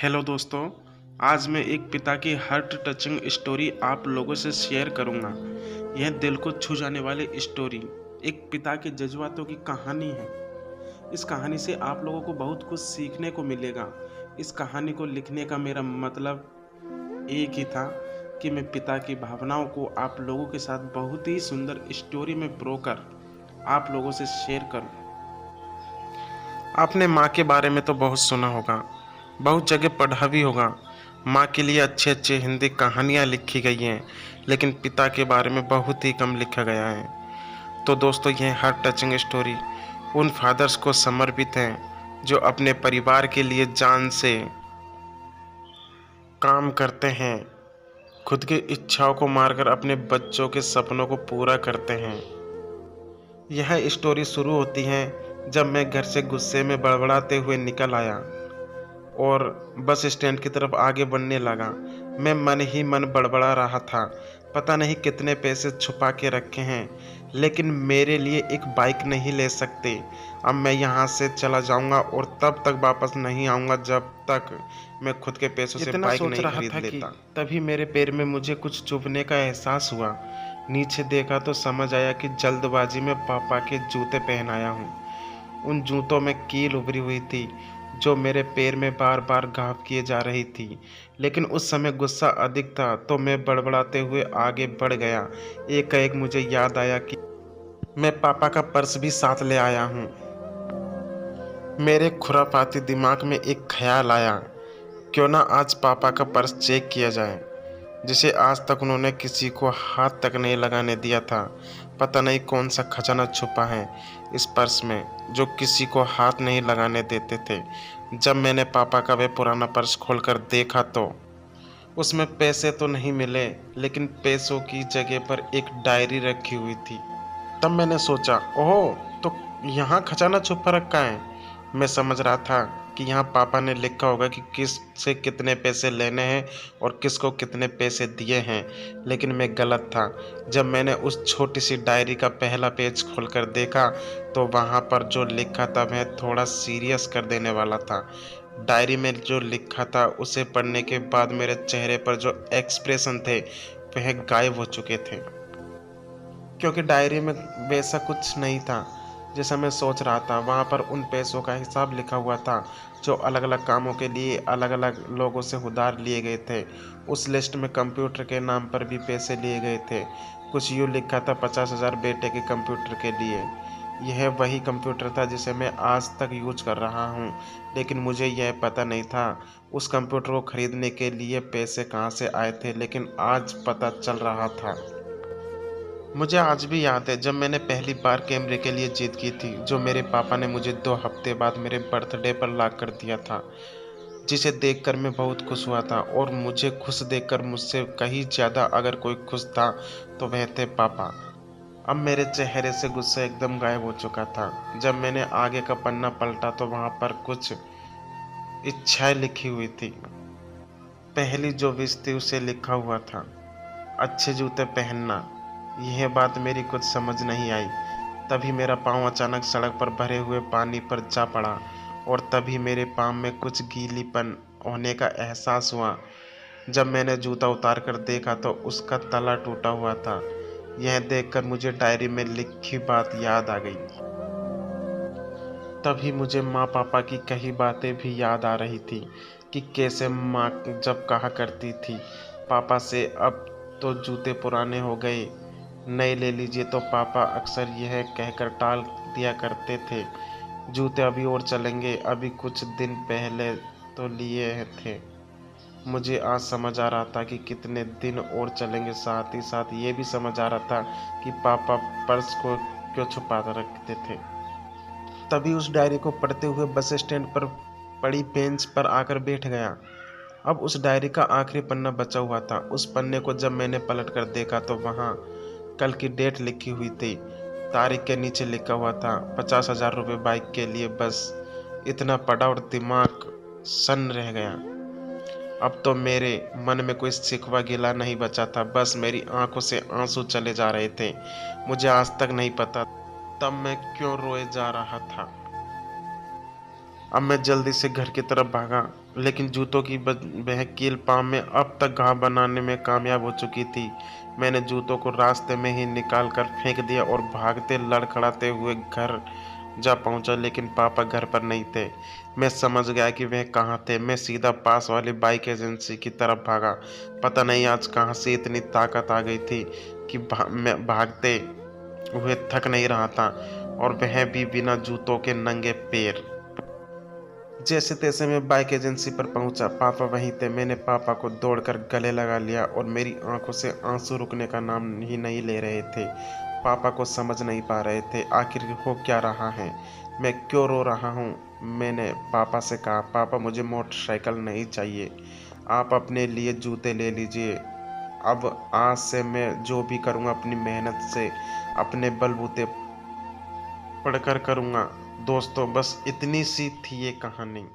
Hello दोस्तों। आज मैं एक पिता की हार्ट टचिंग स्टोरी आप लोगों से शेयर करूंगा। यह दिल को छू जाने वाली स्टोरी एक पिता के जज्बातों की कहानी है। इस कहानी से आप लोगों को बहुत कुछ सीखने को मिलेगा। इस कहानी को लिखने का मेरा मतलब एक ही था कि मैं पिता की भावनाओं को आप लोगों के साथ बहुत ही सुंदर स्टोरी में प्रोकर आप लोगों से शेयर करूं। आपने माँ के बारे में तो बहुत सुना होगा, बहुत जगह पढ़ा भी होगा। माँ के लिए अच्छे अच्छे हिंदी कहानियाँ लिखी गई हैं, लेकिन पिता के बारे में बहुत ही कम लिखा गया है। तो दोस्तों, यह हार्ट टचिंग स्टोरी उन फादर्स को समर्पित है जो अपने परिवार के लिए जान से काम करते हैं, खुद की इच्छाओं को मारकर अपने बच्चों के सपनों को पूरा करते हैं। यह स्टोरी शुरू होती है जब मैं घर से गुस्से में बड़बड़ाते हुए निकल आया और बस स्टैंड की तरफ आगे बढ़ने लगा। मैं मन ही मन बड़बड़ा रहा था, पता नहीं कितने पैसे छुपा के रखे हैं, लेकिन मेरे लिए एक बाइक नहीं ले सकते। अब मैं यहाँ से चला जाऊँगा और तब तक वापस नहीं आऊँगा जब तक मैं खुद के पैसों से इतना बाइक सोच नहीं रहा खरीद था कि लेता। तभी मेरे पैर में मुझे कुछ चुभने का एहसास हुआ। नीचे देखा तो समझ आया कि जल्दबाजी में पापा के जूते पहन आया हूँ। उन जूतों में कील उभरी हुई थी जो मेरे पैर में बार बार घाव किए जा रही थी। लेकिन उस समय गुस्सा अधिक था तो मैं बड़बड़ाते हुए आगे बढ़ गया। एक मुझे याद आया कि मैं पापा का पर्स भी साथ ले आया हूँ। मेरे खुरापाती दिमाग में एक ख्याल आया, क्यों ना आज पापा का पर्स चेक किया जाए, जिसे आज तक उन्होंने किसी को हाथ तक नहीं लगाने दिया था। पता नहीं कौन सा खजाना छुपा है इस पर्स में जो किसी को हाथ नहीं लगाने देते थे। जब मैंने पापा का वह पुराना पर्स खोलकर देखा तो उसमें पैसे तो नहीं मिले, लेकिन पैसों की जगह पर एक डायरी रखी हुई थी। तब मैंने सोचा, ओह, तो यहाँ खजाना छुपा रखा है। मैं समझ रहा था कि यहाँ पापा ने लिखा होगा कि किस से कितने पैसे लेने हैं और किसको कितने पैसे दिए हैं, लेकिन मैं गलत था। जब मैंने उस छोटी सी डायरी का पहला पेज खोलकर देखा तो वहाँ पर जो लिखा था वह थोड़ा सीरियस कर देने वाला था। डायरी में जो लिखा था उसे पढ़ने के बाद मेरे चेहरे पर जो एक्सप्रेशन थे वह गायब हो चुके थे, क्योंकि डायरी में वैसा कुछ नहीं था जैसा मैं सोच रहा था। वहाँ पर उन पैसों का हिसाब लिखा हुआ था जो अलग अलग कामों के लिए अलग अलग लोगों से उधार लिए गए थे। उस लिस्ट में कंप्यूटर के नाम पर भी पैसे लिए गए थे। कुछ यूँ लिखा था 50,000 बेटे के कंप्यूटर के लिए। यह वही कंप्यूटर था जिसे मैं आज तक यूज कर रहा हूँ, लेकिन मुझे यह पता नहीं था उस कंप्यूटर को खरीदने के लिए पैसे कहाँ से आए थे, लेकिन आज पता चल रहा था। मुझे आज भी याद है जब मैंने पहली बार कैमरे के लिए जीत की थी, जो मेरे पापा ने मुझे 2 हफ्ते बाद मेरे बर्थडे पर ला कर दिया था, जिसे देखकर मैं बहुत खुश हुआ था। और मुझे खुश देखकर मुझसे कहीं ज़्यादा अगर कोई खुश था तो वह थे पापा। अब मेरे चेहरे से गुस्सा एकदम गायब हो चुका था। जब मैंने आगे का पन्ना पलटा तो वहाँ पर कुछ इच्छाएं लिखी हुई थी। पहली जो विश थी उसे लिखा हुआ था, अच्छे जूते पहनना। यह बात मेरी कुछ समझ नहीं आई। तभी मेरा पाँव अचानक सड़क पर भरे हुए पानी पर जा पड़ा और तभी मेरे पाँव में कुछ गीलीपन होने का एहसास हुआ। जब मैंने जूता उतार कर देखा तो उसका तला टूटा हुआ था। यह देखकर मुझे डायरी में लिखी बात याद आ गई। तभी मुझे माँ पापा की कही बातें भी याद आ रही थी कि कैसे माँ जब कहा करती थी पापा से, अब तो जूते पुराने हो गए, नए ले लीजिए, तो पापा अक्सर यह कहकर टाल दिया करते थे, जूते अभी और चलेंगे, अभी कुछ दिन पहले तो लिए थे। मुझे आज समझ आ रहा था कि कितने दिन और चलेंगे। साथ ही साथ ये भी समझ आ रहा था कि पापा पर्स को क्यों छुपा कर रखते थे। तभी उस डायरी को पढ़ते हुए बस स्टैंड पर पड़ी बेंच पर आकर बैठ गया। अब उस डायरी का आखिरी पन्ना बचा हुआ था। उस पन्ने को जब मैंने पलट कर देखा तो वहाँ कल की डेट लिखी हुई थी। तारीख के नीचे लिखा हुआ था 50,000 रुपये बाइक के लिए। बस इतना पढ़ा और दिमाग सन्न रह गया। अब तो मेरे मन में कोई शिकवा गिला नहीं बचा था, बस मेरी आंखों से आंसू चले जा रहे थे। मुझे आज तक नहीं पता तब मैं क्यों रोए जा रहा था। अब मैं जल्दी से घर की तरफ भागा, लेकिन जूतों की वह कील पाँव में अब तक घाव बनाने में कामयाब हो चुकी थी। मैंने जूतों को रास्ते में ही निकाल कर फेंक दिया और भागते लड़खड़ाते हुए घर जा पहुंचा, लेकिन पापा घर पर नहीं थे। मैं समझ गया कि वह कहाँ थे। मैं सीधा पास वाली बाइक एजेंसी की तरफ भागा। पता नहीं आज कहाँ से इतनी ताकत आ गई थी कि मैं भागते हुए थक नहीं रहा था, और वह भी बिना जूतों के नंगे पैर। जैसे तैसे मैं बाइक एजेंसी पर पहुंचा। पापा वहीं थे। मैंने पापा को दौड़कर गले लगा लिया और मेरी आंखों से आंसू रुकने का नाम ही नहीं ले रहे थे। पापा को समझ नहीं पा रहे थे आखिर हो क्या रहा है, मैं क्यों रो रहा हूँ। मैंने पापा से कहा, पापा मुझे मोटरसाइकिल नहीं चाहिए, आप अपने लिए जूते ले लीजिए। अब आज से मैं जो भी करूँगा अपनी मेहनत से अपने बलबूते पढ़कर करूँगा। दोस्तों, बस इतनी सी थी ये कहानी।